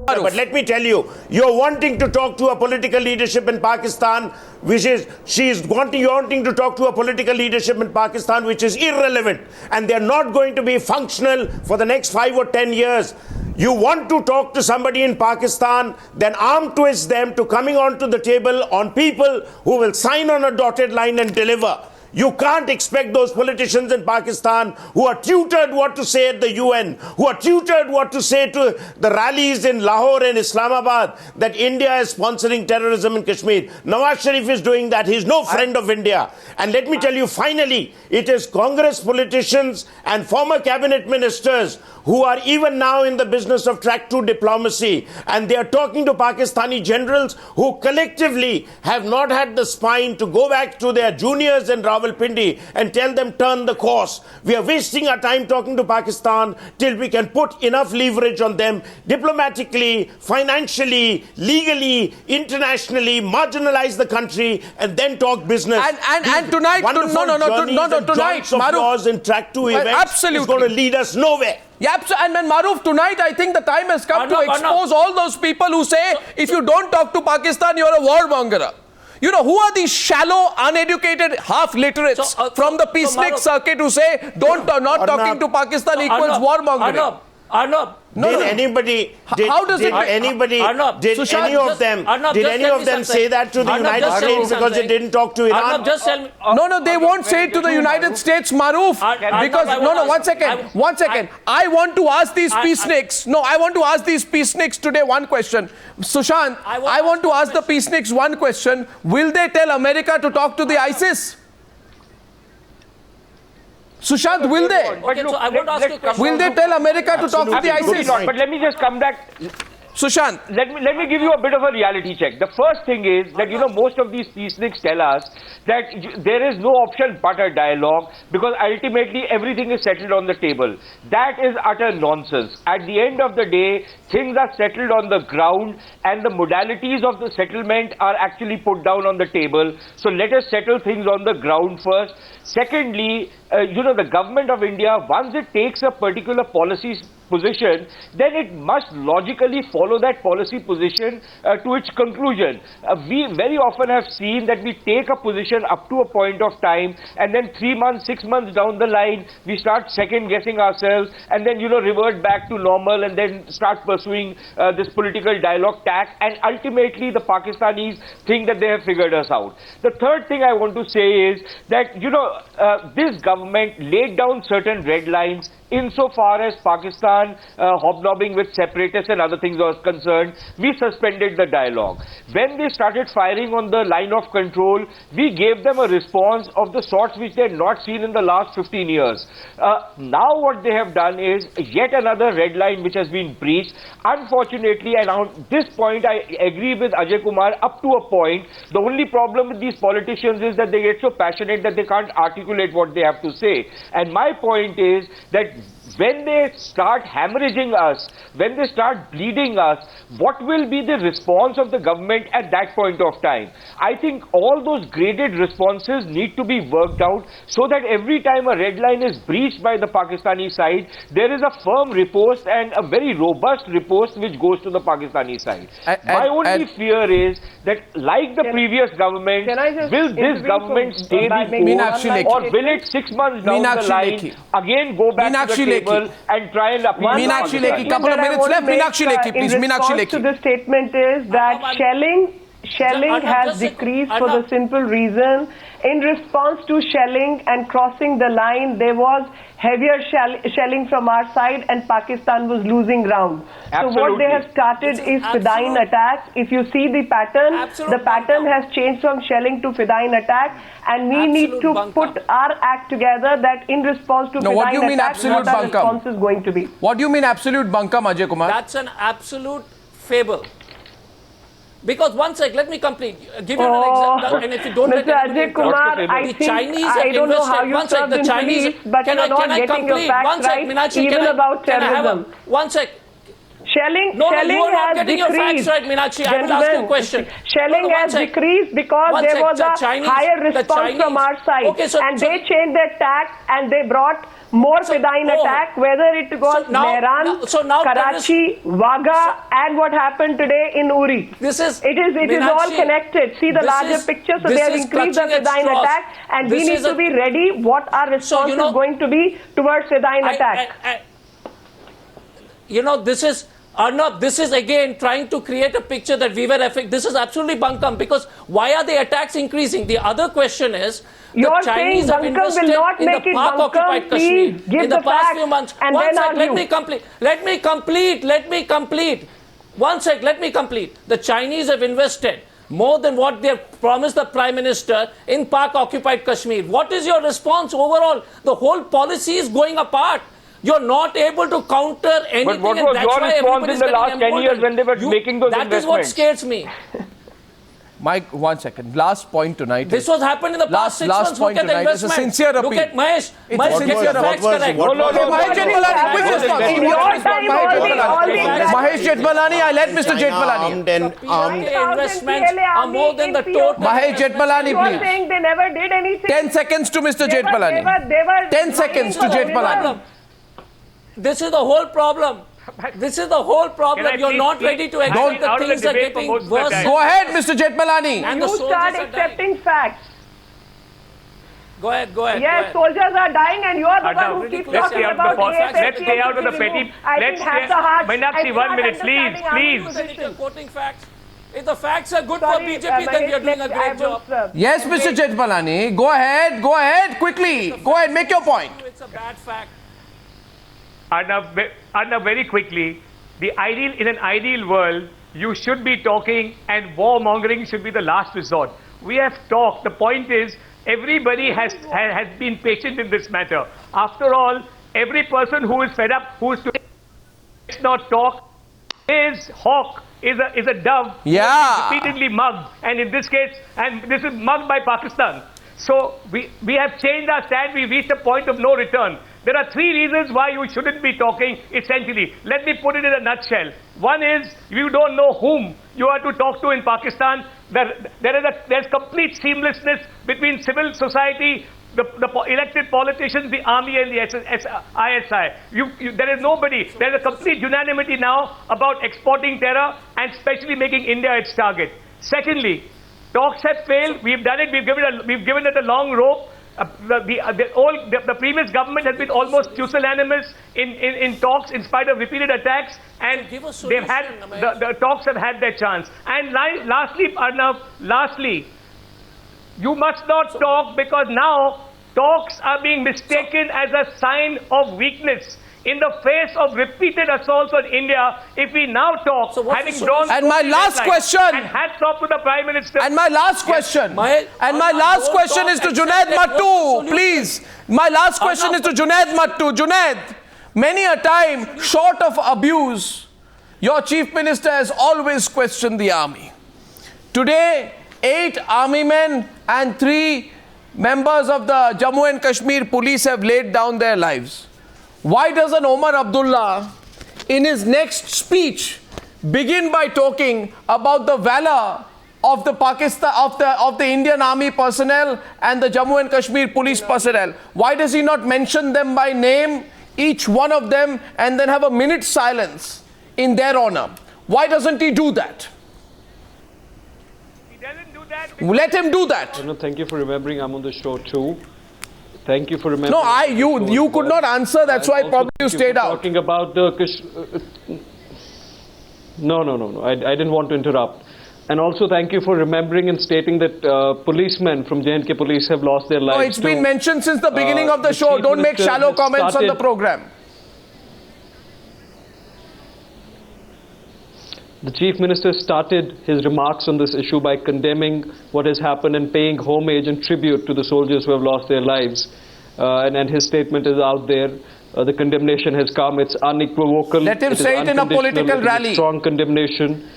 But let me tell you, you're wanting to talk to a political leadership in Pakistan, you're wanting to talk to a political leadership in Pakistan which is irrelevant, and they're not going to be functional for the next 5 or 10 years. You want to talk to somebody in Pakistan, then arm twist them to coming onto the table on people who will sign on a dotted line and deliver. You can't expect those politicians in Pakistan who are tutored what to say at the UN, who are tutored what to say to the rallies in Lahore and Islamabad, that India is sponsoring terrorism in Kashmir. Nawaz Sharif is doing that. He's no friend of India. And let me tell you, finally, it is Congress politicians and former cabinet ministers who are even now in the business of track 2 diplomacy. And they are talking to Pakistani generals who collectively have not had the spine to go back to their juniors in Rawalpindi and tell them turn the course. We are wasting our time talking to Pakistan till we can put enough leverage on them diplomatically, financially, legally, internationally, marginalize the country, and then talk business. And tonight, tonight, Maruf, in track 2 events is going to lead us nowhere. Yeah, and Maruf, tonight I think the time has come to expose all those people who say if you don't talk to Pakistan, you're a warmonger. You know, who are these shallow, uneducated, half-literates from the peacenik circuit who say not talking to Pakistan equals warmongering? Arnab, did any of them say that to the United States because they didn't talk to Iran? Arnab, just tell me. No, they won't say it to the United States, Maruf. Because, one second. I want to ask these peaceniks. No, I want to ask these peaceniks today one question. Sushant, I want to ask the peaceniks one question. Will they tell America to talk to the ISIS? Sushant, will they? Okay, so I want to ask you a question. Will they tell America to talk to the ISIS? But let me just come back. Sushant, let me give you a bit of a reality check. The first thing is that, you know, most of these peaceniks tell us that there is no option but a dialogue because ultimately everything is settled on the table. That is utter nonsense. At the end of the day, things are settled on the ground and the modalities of the settlement are actually put down on the table. So let us settle things on the ground first. Secondly, you know, the government of India, once it takes a particular policy position, then it must logically follow that policy position to its conclusion. We very often have seen that we take a position up to a point of time and then 3 months, 6 months down the line, we start second guessing ourselves and then, you know, revert back to normal and then start pursuing this political dialogue tack, and ultimately the Pakistanis think that they have figured us out. The third thing I want to say is that, you know, this government laid down certain red lines insofar as Pakistan hobnobbing with separatists and other things was concerned. We suspended the dialogue. When they started firing on the line of control, we gave them a response of the sorts which they had not seen in the last 15 years. Now what they have done is yet another red line which has been breached. Unfortunately, and on this point I agree with Ajay Kumar up to a point. The only problem with these politicians is that they get so passionate that they can't articulate what they have to say. And my point is that when they start hemorrhaging us, when they start bleeding us, what will be the response of the government at that point of time? I think all those graded responses need to be worked out so that every time a red line is breached by the Pakistani side, there is a firm riposte and a very robust riposte which goes to the Pakistani side. My only fear is that, like the previous government, will this government stay the course, or will it 6 months down the line again go back to the table and try and appeal? Meenakshi Lekhi, couple of minutes left. Meenakshi Lekhi, please. Meenakshi Lekhi. To the statement is that shelling has decreased for the simple reason. In response to shelling and crossing the line, there was heavier shelling from our side and Pakistan was losing ground. So what they have started is Fidayeen attacks. If you see the pattern, the pattern has changed from shelling to Fidayeen attack, and we need to put our act together that in response to Fidayeen attack, what our response is going to be. What do you mean absolute bunkam, Ajay Kumar? That's an absolute fable. Because one sec, let me complete. Give you an example, and if you don't Mr. Ajay Kumar, I don't know how you served in police, but you're not getting your facts right, even about terrorism. One sec. Shelling you are not has getting your facts decreased. right, Meenakshi. I will ask you a question. Shelling has decreased because there was a higher response from our side. And they changed their tack and they brought more Fedayeen oh. attack, whether it was So now- Mehran, so now Karachi, Wagah, and what happened today in Uri. It is all Meenakshi, connected. See the this larger is- picture. So this they have is increased the clutching at Fedayeen straws. attack, and This we need is to a- be ready what our response you know- is going to be towards Fedayeen attack. This is Arnab, this is again trying to create a picture that we were affected. This is absolutely bunkum, because why are the attacks increasing? The other question is, You're the Chinese saying have bunkum will invested not in make the it Pak-occupied bunkum. Kashmir Please give in the the past facts few months. and One then sec, argue. let me complete. One sec, let me complete. The Chinese have invested more than what they have promised the Prime Minister in Pak-occupied Kashmir. What is your response overall? The whole policy is going apart. You're not able to counter anything. what and was that's your why response everybody's in the getting last 10 years emboldened. when they were making those That is what investments? scares me. Mike, 1 second. Last point tonight. This was happened in the past 6 Last months. point Look at the tonight. It's a investment. sincere appeal. Look at Mahesh. It's Mahesh, a get sincere the appeal. facts correct. No, Mahesh Jethmalani, quick response. In your time, all the Mahesh Jethmalani, I let Mr. Jethmalani. Armed and armed. PRA investments are more than the total. Mahesh Jethmalani, You are please. saying they never did anything. 10 seconds to Mr. Jethmalani. They were 10 seconds to Jethmalani. This is the whole problem. This is the whole problem. Can I You're please not speak? ready to accept Out that of the things are debate for getting most of the worse. time. Go ahead, Mr. Jethmalani. And the You soldiers start are accepting facts. Go ahead. Yes, soldiers are dying, and you are the Arnab, one who keeps let's talking stay out about of the politics. AFSP. Let's stay out of the petty. I Let's think have stay. the heart. Meenakshi, I think 1 not minute, please, understanding our please. position. You're quoting facts. If the facts are good Sorry, for BJP, then you're doing a I great will job. serve. Yes, Mr. Jethmalani. Go ahead, quickly. Go ahead, make your point. It's a bad fact. Arnab, very quickly, in an ideal world, you should be talking and warmongering should be the last resort. We have talked. The point is, everybody has been patient in this matter. After all, every person who is fed up, who is to not talk, is hawk, is a dove, Yeah. repeatedly mugged, and in this case, and this is mugged by Pakistan. So we have changed our stand. We reached a point of no return. There are 3 reasons why you shouldn't be talking, essentially. Let me put it in a nutshell. One is, you don't know whom you are to talk to in Pakistan. There's complete seamlessness between civil society, the elected politicians, the army, and the ISI. There is nobody. There's a complete unanimity now about exporting terror and especially making India its target. Secondly, talks have failed. We've done it. We've given it a long rope. The previous government has been almost pusillanimous in talks in spite of repeated attacks, and give a solution, they've had Mahesh. the talks have had their chance. And lastly, Arnab, you must not talk, because now talks are being mistaken as a sign of weakness. In the face of repeated assaults on India, if we now talk, So what's having the drawn... solution? And my last question. And hats off to the Prime Minister. And my last question. Mahesh, And my Arnab, last don't question talk, is to accept Junaid that. What's the Mattu, solution? please. My last question Arnab, is to Junaid Mattu. Junaid, many a time, short of abuse, your chief minister has always questioned the army. Today, 8 army men and 3 members of the Jammu and Kashmir police have laid down their lives. Why doesn't Omar Abdullah, in his next speech, begin by talking about the valor of the Indian army personnel and the Jammu and Kashmir police personnel? Why does he not mention them by name, each one of them, and then have a minute's silence in their honor? Why doesn't he do that? He doesn't do that. Let him do that. No, thank you for remembering I'm on the show too. Thank you for remembering. No, you could not answer. That's why Also, probably you thank for stayed out. Talking about the No. I didn't want to interrupt. And also thank you for remembering and stating that policemen from J&K police have lost their lives. No, it's been too. mentioned since the beginning of the show. Chief Don't make Minister shallow has comments on the started- program. The Chief Minister started his remarks on this issue by condemning what has happened and paying homage and tribute to the soldiers who have lost their lives. And his statement is out there. The condemnation has come. It's unequivocal. Let him is say it in a unconditional, political it is rally. Strong condemnation.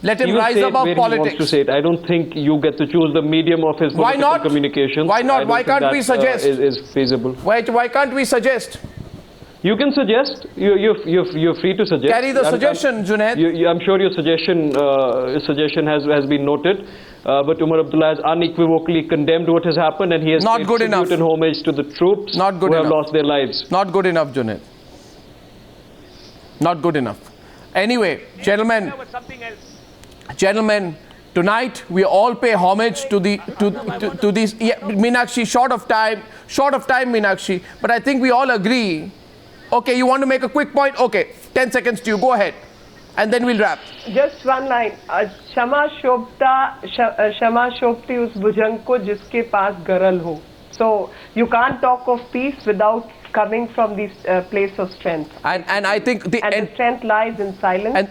Let him He will rise say it above where he wants to politics. say it. I don't think you get to choose the medium of his Why political not? communication. Why not? I don't Why think can't we that, suggest? Is feasible. Why can't we suggest? You can suggest. You're free to suggest. Carry the suggestion, Junaid. I'm sure your suggestion has been noted. But Umar Abdullah has unequivocally condemned what has happened, and he has Not paid good tribute enough. and homage to the troops Not good who have enough. lost their lives. Not good enough, Junaid. Not good enough. Anyway, gentlemen, There was something else. gentlemen, tonight we all pay homage to these. Yeah, Meenakshi, short of time, Meenakshi. But I think we all agree. Okay, you want to make a quick point? Okay, 10 seconds to you. Go ahead, and then we'll wrap. Just one line. क्षमा शोभती उस भुजंग को जिसके पास गरल हो. So you can't talk of peace without coming from this place of strength. And I think the And the strength lies in silence.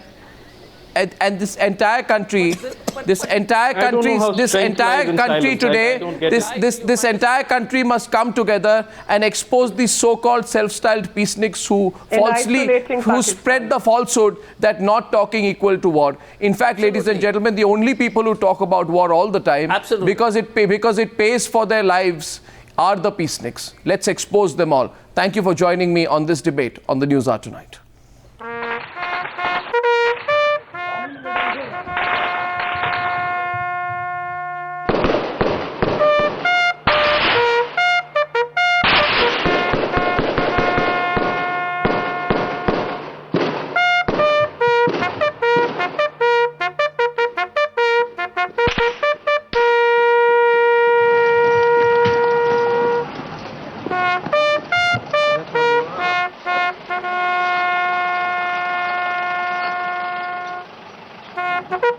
and this entire country, this entire I don't know how country strength lies in today, silence. I don't get it. this entire country must come together and expose these so-called self-styled peaceniks who isolating Pakistan. spread the falsehood that not talking equal to war. In fact, ladies and gentlemen, the only people who talk about war all the time, Absolutely. because it pays for their lives, are the peaceniks. Let's expose them all. Thank you for joining me on this debate on the News Hour tonight. Thank you.